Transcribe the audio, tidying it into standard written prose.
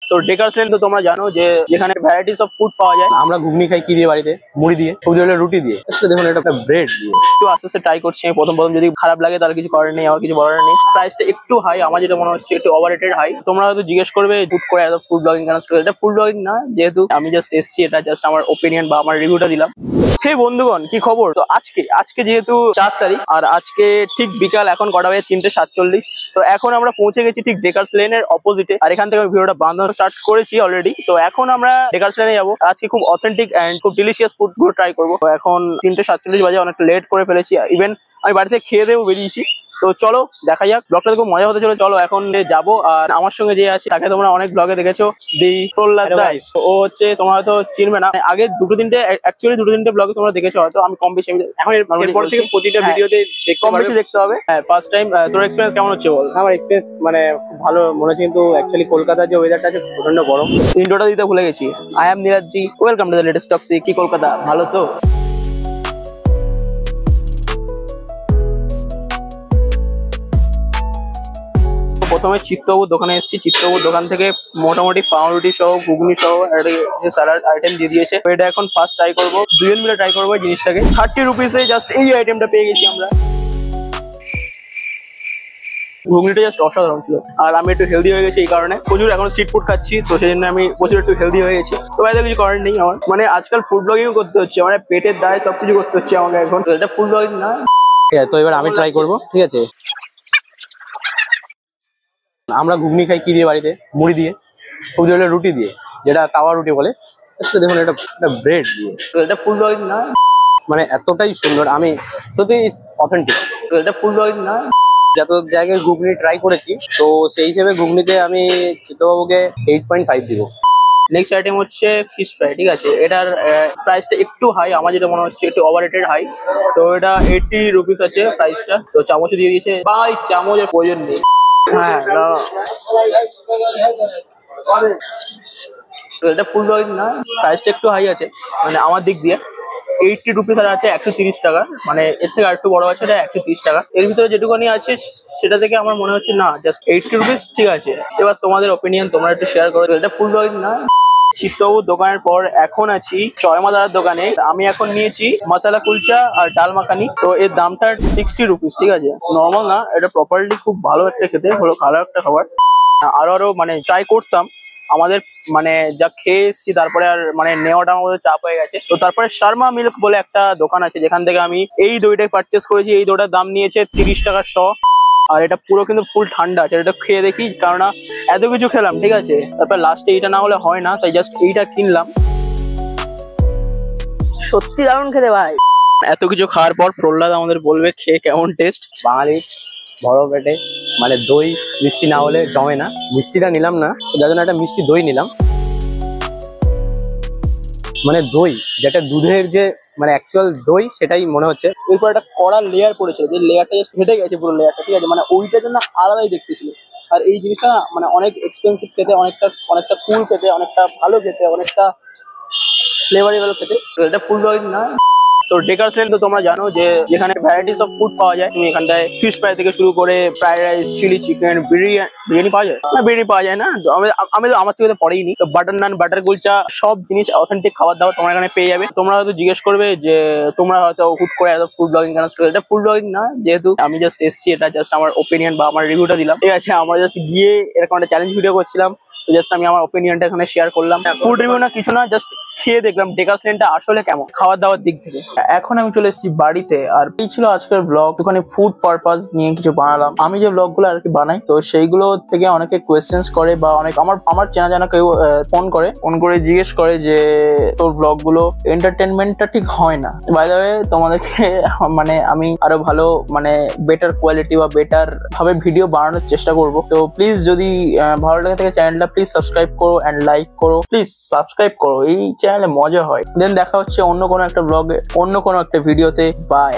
তো Dacres lane তো তোমরা জানো যে যেখানে ভ্যারাইটিস অফ ফুড পাওয়া যায়। আমরা ঘুগনি খাই কি দিয়ে বাড়িতে, মুড়ি দিয়ে, সবজি হলে রুটি দিয়ে, দেখুন এটা একটা ব্রেড দিয়ে। একটু আস্তে আস্তে ট্রাই করছি আমি প্রথম যদি খারাপ লাগে তাহলে কিছু করার নেই, আমার কিছু বলার নেই। প্রাইসটা একটু হাই, আমার যেটা মনে হচ্ছে একটু ওভাররেটেড হাই। তোমরা হয়তো জিজ্ঞেস করবে ফুড করে এত ফুড ব্লগিং কেন? এটা ফুড ব্লগিং না, যেহেতু আমি জাস্ট এসছি, এটা জাস্ট আমার ওপিনিয়ন বা আমার রিভিউটা দিলাম। হে বন্ধুগণ, কি খবর? তো আজকে যেহেতু 4 তারিখ আর আজকে ঠিক বিকাল এখন কটা বাজে 3:47। তো এখন আমরা পৌঁছে গেছি ঠিক ডেকার্স লেনের অপোজিটে, আর এখান থেকে আমি ভিডিওটা বানানো স্টার্ট করেছি অলরেডি। তো এখন আমরা ডেকার্স লেনে যাবো। আজকে খুব অথেন্টিক এন্ড খুব ডিলিশিয়াস ফুড গুলো ট্রাই করবো। তো এখন 3:47 বাজে, অনেকটা লেট করে ফেলেছি। ইভেন আমি বাড়িতে খেয়ে দেবো বেরিয়েছি। তো চলো দেখা যাক, ব্লগটা খুব মজা হতে চলো। চলো এখন যাবো। আর আমার সঙ্গে যে আছে তাকে তোমরা অনেক ব্লগে দেখেছো, দি প্রহ্লাদ দাস। ও হচ্ছে তোমরা হয়তো চিনবে না, আগে দুটো তিনটে ব্লগে তোমরা দেখেছো হয়তো। আমি কম বেশি এখন এরপর থেকে প্রতিটা ভিডিওতে কম বেশি দেখতে হবে। হ্যাঁ, ফার্স্ট টাইম। তোর এক্সপিরিয়েন্স কেমন হচ্ছে বল? আমার এক্সপিরিয়েন্স মানে খুব ভালো মনে হচ্ছে, কিন্তু অ্যাকচুয়ালি কলকাতার যে ওয়েদারটা আছে প্রচন্ড গরম। ইন্ট্রোটা দিতে ভুলে গেছি। I am Niraji, welcome to the latest toxic. কি কলকাতা ভালো তো? প্রথমে চিত্তবাবুর দোকানে এসেছি। চিত্তবাবুর দোকান থেকে মোটামুটি পাউরুটি সহ ঘুগনি সহ একটা কিছু স্যালাড আইটেম দিয়ে দিয়েছে। এটা এখন ফার্স্ট ট্রাই করবো, দুজন মিলে ট্রাই করবো জিনিসটাকে। 30 রুপিসে জাস্ট এই আইটেমটা পেয়ে গেছি আমরা। ঘুগনিটা জাস্ট অসাধারণ ছিল। আর আমি একটু হেলদি হয়ে গেছি এই কারণে, প্রচুর এখন স্ট্রিট ফুড খাচ্ছি, তো সেই জন্য আমি প্রচুর একটু হেলদি হয়ে গেছি। তো বাইরে কিছু করার নেই আমার, মানে আজকাল ফুড ব্লগিং করতে হচ্ছে, মানে পেটের দায় সবকিছু করতে হচ্ছে আমাকে এখন। এটা ফুড ব্লগিং না। তো এবার আমি ট্রাই করবো, ঠিক আছে? আমরা ঘুগনি খাই কি দিয়ে বাড়িতে, মুড়ি দিয়ে, সবজি হলে রুটি দিয়ে, যেটা তাওয়া রুটি বলে। দেখুন এটা ব্রেড দিয়ে। এটা ফুড ব্লগিং না, মানে এতটাই সুন্দর, আমি সত্যি অথেন্টিক। এটা ফুড ব্লগিং না। যত জায়গায় ঘুগনি ট্রাই করেছি, তো সেই হিসেবে ঘুগনিতে আমি চিত্তবাবুকে 8.5 দিব। নেক্সট আইটেম হচ্ছে ফিশ ফ্রাই, ঠিক আছে? এটার প্রাইসটা একটু হাই, আমার যেটা মনে হচ্ছে একটু ওভাররেটেড হাই। তো এটা 80 রুপিস আছে প্রাইসটা। তো চামচ দিয়ে দিয়েছে, ভাই চামচের প্রয়োজন নেই। হ্যাঁ, এটা ফুল ব্লগিং না, প্রাইসটা একটু হাই আছে মানে আমার দিক দিয়ে। 80 রুপিস আর আছে 130 টাকা, মানে এর থেকে আরেকটু বড় আছে, এটা 130 টাকা। এর ভিতরে যেটুকুনি আছে সেটা থেকে আমার মনে হচ্ছে না, জাস্ট 80 রুপিস ঠিক আছে। এবার তোমাদের ওপিনিয়ন তোমরা একটু শেয়ার করো। এটা ফুল ব্লগিং না। চিত্তবাবুর দোকানের পর এখন আছি চয়মাদার দোকানে। আমি এখন নিয়েছি মশলা কুলচা আর ডাল মাখানি। তো এর দামটা 60 রুপিস, ঠিক আছে? নর্মাল না, এটা প্রপারলি খুব ভালো একটা খেতে, হলো ভালো একটা খাবার। আরো মানে ট্রাই করতাম, আমাদের মানে যা খেয়ে এসছি তারপরে আর মানে নেওয়াটা আমাদের চাপ হয়ে গেছে। তো তারপরে শর্মা মিল্ক বলে একটা দোকান আছে, যেখান থেকে আমি এই দইটাই পারচেস করেছি। এই দইটার দাম নিয়েছে 30 টাকা শ। আর এটা পুরো কিন্তু ফুল ঠান্ডা আছে, এটা খেয়ে দেখি, কারণ এত কিছু খেলাম, ঠিক আছে? তারপর লাস্টে এইটা না হলে হয় না, তাই জাস্ট এইটা কিনলাম। সত্যি দারুণ খেতে ভাই। এত কিছু খাওয়ার পর প্রহ্লাদ আমাদের বলবে খেয়ে কেমন টেস্ট। বাঙালি বড় পেটে, মানে দই মিষ্টি না হলে জমে না। মিষ্টিটা নিলাম না, যার জন্য একটা মিষ্টি দই নিলাম। মানে দই যেটা দুধের যে মানে অ্যাকচুয়াল দই, সেটাই মনে হচ্ছে। এরপর একটা কড়া লেয়ার পড়েছিল, যে লেয়ারটা জাস্ট ফেটে গেছে পুরো লেয়ারটা, ঠিক আছে? মানে ওইটার জন্য আলাদাই দেখতেছিল। আর এই জিনিসটা না মানে অনেক এক্সপেন্সিভ খেতে, অনেকটা কুল খেতে, অনেকটা ভালো খেতে, অনেকটা ফ্লেভারেবল খেতে। তো এটা ফুড ব্লগিং না। তো ডেকার্স লেন তো তোমরা জানো যে যেখানে ভ্যারাইটিস অফ ফুড পাওয়া যায়। তুমি এখানটায় ফিশ ফ্রাই থেকে শুরু করে fried rice, chilli chicken, biryani পাওয়া যায় না? বিরিয়ানি পাওয়া যায় না, আমি তো আমার থেকে তো পরেই নি। তো বাটার নান, বাটার কুলচা, সব জিনিস অথেন্টিক খাবার দাবার তোমরা এখানে পেয়ে যাবে। তোমরা হয়তো জিজ্ঞেস করবে যে তোমরা হয়তো হুট করে এত ফুড ব্লগিং কেন? এটা ফুড ব্লগিং না, যেহেতু আমি জাস্ট এসছি, এটা জাস্ট আমার ওপিনিয়ন বা আমার রিভিউটা দিলাম, ঠিক আছে? আমরা জাস্ট গিয়ে এরকম একটা চ্যালেঞ্জ ভিডিও করছিলাম, জাস্ট আমি আমার ওপিনিয়নটা এখানে শেয়ার করলাম। ফুড রিভিউ না, কিছু না, জাস্ট খেয়ে দেখলাম ডেকার্স লেনটা আসলে কেমন খাবার দাবার দিক থেকে। এখন আমি চলে এসেছি বাড়িতে, আর এই ছিল আজকের ব্লগ। ওখানে ফুড পারপাস নিয়ে কিছু বানালাম। আমি যে ব্লগগুলো আর কি বানাই, তো সেইগুলো থেকে অনেকে কোয়েশ্চেন্স করে বা অনেক আমার চেনা জানা কেউ ফোন করে জিজ্ঞেস করে যে তোর ব্লগগুলো এন্টারটেনমেন্টটা ঠিক হয় না। বাই দ্য ওয়ে, তোমাদেরকে মানে আমি আরো ভালো মানে বেটার কোয়ালিটি বা বেটার ভাবে ভিডিও বানানোর চেষ্টা করব। তো প্লিজ যদি ভালো লাগে থাকে চ্যানেলটা প্লিজ সাবস্ক্রাইব করো এন্ড লাইক করো। প্লিজ সাবস্ক্রাইব করো, এই চ্যানেলে মজা হয়। দেন দেখা হচ্ছে অন্য কোনো একটা ব্লগে, অন্য কোনো একটা ভিডিওতে। বাই।